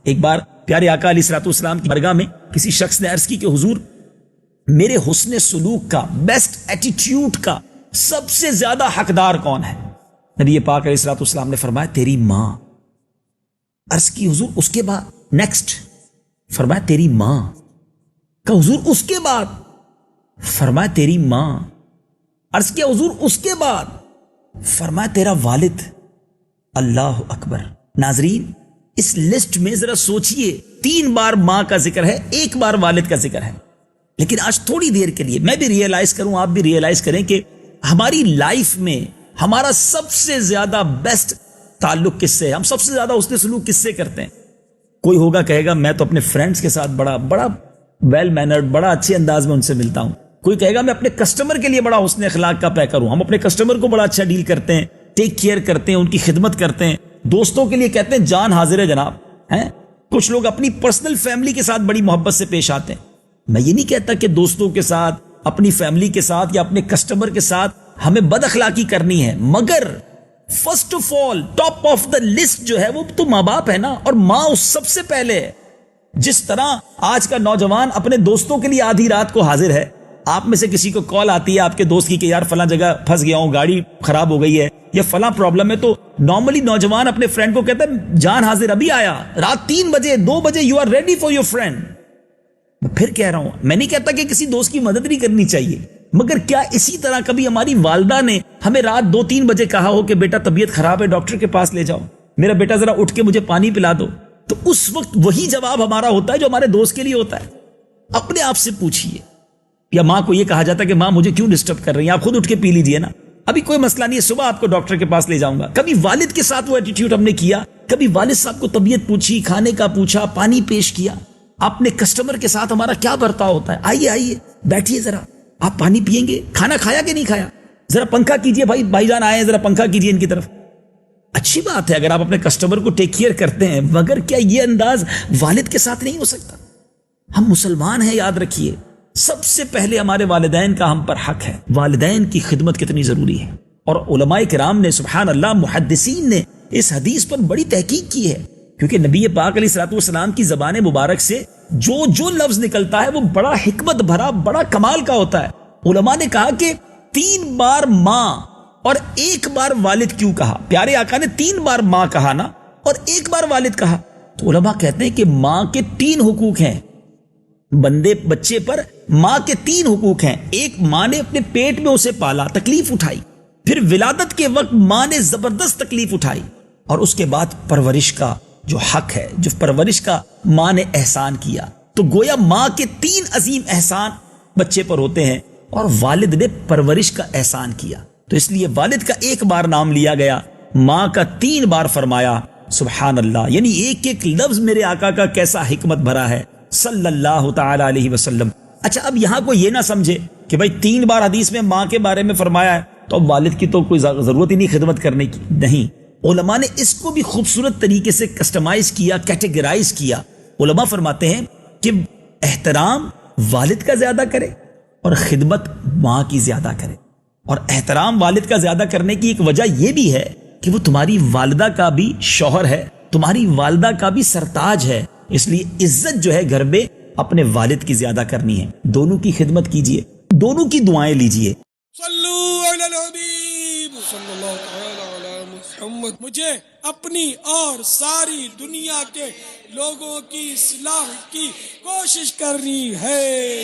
ایک بار پیارے آقا علیہ الصلوۃ والسلام کی بارگاہ میں کسی شخص نے عرض کی کہ حضور میرے حسن سلوک کا، بیسٹ ایٹیٹیوڈ کا سب سے زیادہ حقدار کون ہے؟ نبی پاک علیہ الصلوۃ والسلام نے فرمایا تیری ماں۔ عرض کی حضور اس کے بعد؟ نیکسٹ فرمایا تیری ماں۔ کہ حضور اس کے بعد؟ فرمایا تیری ماں۔ عرض کیا حضور اس کے بعد؟ فرمایا تیرا والد۔ اللہ اکبر۔ ناظرین اس لسٹ میں ذرا سوچئے، 3 بار ماں کا ذکر ہے، 1 بار والد کا ذکر ہے۔ لیکن آج تھوڑی دیر کے لیے میں بھی ریئلائز کروں، آپ بھی ریئلائز کریں کہ ہماری لائف میں ہمارا سب سے زیادہ بیسٹ تعلق کس سے ہے؟ ہم سب سے زیادہ حسن سلوک کس سے کرتے ہیں؟ کوئی ہوگا کہے گا میں تو اپنے فرینڈز کے ساتھ بڑا ویل مینرڈ، بڑا اچھے انداز میں ان سے ملتا ہوں۔ کوئی کہے گا میں اپنے کسٹمر کے لیے بڑا حسن اخلاق کا پیکر ہوں، ہم اپنے کسٹمر کو بڑا اچھا ڈیل کرتے ہیں، ٹیک کیئر کرتے ہیں، ان کی خدمت کرتے ہیں۔ دوستوں کے لیے کہتے ہیں جان حاضر ہے جناب، ہیں؟ کچھ لوگ اپنی پرسنل فیملی کے ساتھ بڑی محبت سے پیش آتے ہیں۔ میں یہ نہیں کہتا کہ دوستوں کے ساتھ، اپنی فیملی کے ساتھ یا اپنے کسٹمر کے ساتھ ہمیں بد اخلاقی کرنی ہے، مگر first of all top of the list جو ہے وہ تو ماں باپ ہے نا، اور ماں اس سب سے پہلے ہے۔ جس طرح آج کا نوجوان اپنے دوستوں کے لیے آدھی رات کو حاضر ہے، آپ میں سے کسی کو کال آتی ہے آپ کے دوست کی کہ یار فلاں جگہ پھنس گیا ہوں، گاڑی خراب ہو گئی ہے یا فلاں پرابلم ہے، تو نارملی نوجوان اپنے فرینڈ کو کہتا ہے جان حاضر ابھی آیا، رات 3 بجے 2 بجے you are ready for your friend. میں پھر کہہ رہا ہوں، میں نہیں کہتا کہ کسی دوست کی مدد نہیں کرنی چاہیے، مگر کیا اسی طرح کبھی ہماری والدہ نے ہمیں رات 2-3 بجے کہا ہو کہ بیٹا طبیعت خراب ہے، ڈاکٹر کے پاس لے جاؤ، میرا بیٹا ذرا اٹھ کے مجھے پانی پلا دو؟ تو اس وقت وہی جواب ہمارا ہوتا ہے جو ہمارے دوست کے لیے ہوتا ہے۔ اپنے آپ سے پوچھئے، یا ماں کو یہ کہا جاتا ہے کہ ماں مجھے کیوں ڈسٹرب کر رہی ہیں، آپ خود اٹھ کے پی لیجئے نا، ابھی کوئی مسئلہ نہیں ہے، صبح آپ کو ڈاکٹر کے پاس لے جاؤں گا۔ کبھی والد کے ساتھ وہ ایٹیٹیوڈ ہم نے کیا؟ کبھی والد صاحب کو طبیعت پوچھی، کھانے کا پوچھا، پانی پیش کیا؟ اپنے کسٹمر کے ساتھ ہمارا کیا برتاؤ ہوتا ہے؟ آئیے بیٹھیے، ذرا آپ پانی پیئیں گے؟ کھانا کھایا کہ نہیں کھایا؟ ذرا پنکھا کیجئے، بھائی جان آئے ہیں، ذرا پنکھا کیجئے ان کی طرف۔ اچھی بات ہے اگر آپ اپنے کسٹمر کو ٹیک کیئر کرتے ہیں، مگر کیا یہ انداز والد کے ساتھ نہیں ہو سکتا؟ ہم مسلمان ہیں، یاد رکھیے، سب سے پہلے ہمارے والدین کا ہم پر حق ہے۔ والدین کی خدمت کتنی ضروری ہے، اور علماء کرام نے سبحان اللہ، محدثین نے اس حدیث پر بڑی تحقیق کی ہے، کیونکہ نبی پاک علیہ الصلوۃ والسلام کی زبان مبارک سے جو لفظ نکلتا ہے وہ بڑا حکمت بھرا، بڑا کمال کا ہوتا ہے۔ علماء نے کہا کہ 3 بار ماں اور 1 بار والد کیوں کہا؟ پیارے آقا نے 3 بار ماں کہا نا، اور 1 بار والد کہا؟ تو علماء کہتے ہیں کہ ماں کے 3 حقوق ہیں بچے پر، ماں کے 3 حقوق ہیں۔ ایک، ماں نے اپنے پیٹ میں اسے پالا، تکلیف اٹھائی، پھر ولادت کے وقت ماں نے زبردست تکلیف اٹھائی، اور اس کے بعد پرورش کا جو حق ہے، جو پرورش کا ماں نے احسان کیا۔ تو گویا ماں کے 3 عظیم احسان بچے پر ہوتے ہیں، اور والد نے پرورش کا احسان کیا، تو اس لیے والد کا 1 بار نام لیا گیا، ماں کا 3 بار فرمایا۔ سبحان اللہ، یعنی ایک لفظ میرے آقا کا کیسا حکمت بھرا ہے صلی اللہ تعالی علیہ وسلم۔ اچھا، اب یہاں کو یہ نہ سمجھے کہ بھائی 3 بار حدیث میں ماں کے بارے میں فرمایا ہے تو اب والد کی تو کوئی ضرورت ہی نہیں خدمت کرنے کی، نہیں۔ علماء نے اس کو بھی خوبصورت طریقے سے کسٹمائز کیا، کیٹیگرائز کیا۔ علماء فرماتے ہیں کہ احترام والد کا زیادہ کرے اور خدمت ماں کی زیادہ کرے، اور احترام والد کا زیادہ کرنے کی ایک وجہ یہ بھی ہے کہ وہ تمہاری والدہ کا بھی شوہر ہے، تمہاری والدہ کا بھی سرتاج ہے، اس لیے عزت جو ہے گھر میں اپنے والد کی زیادہ کرنی ہے۔ دونوں کی خدمت کیجئے، دونوں کی دعائیں لیجئے۔ صلو علی الحبیب صلی اللہ تعالی علی محمد۔ مجھے اپنی اور ساری دنیا کے لوگوں کی اصلاح کی کوشش کرنی ہے۔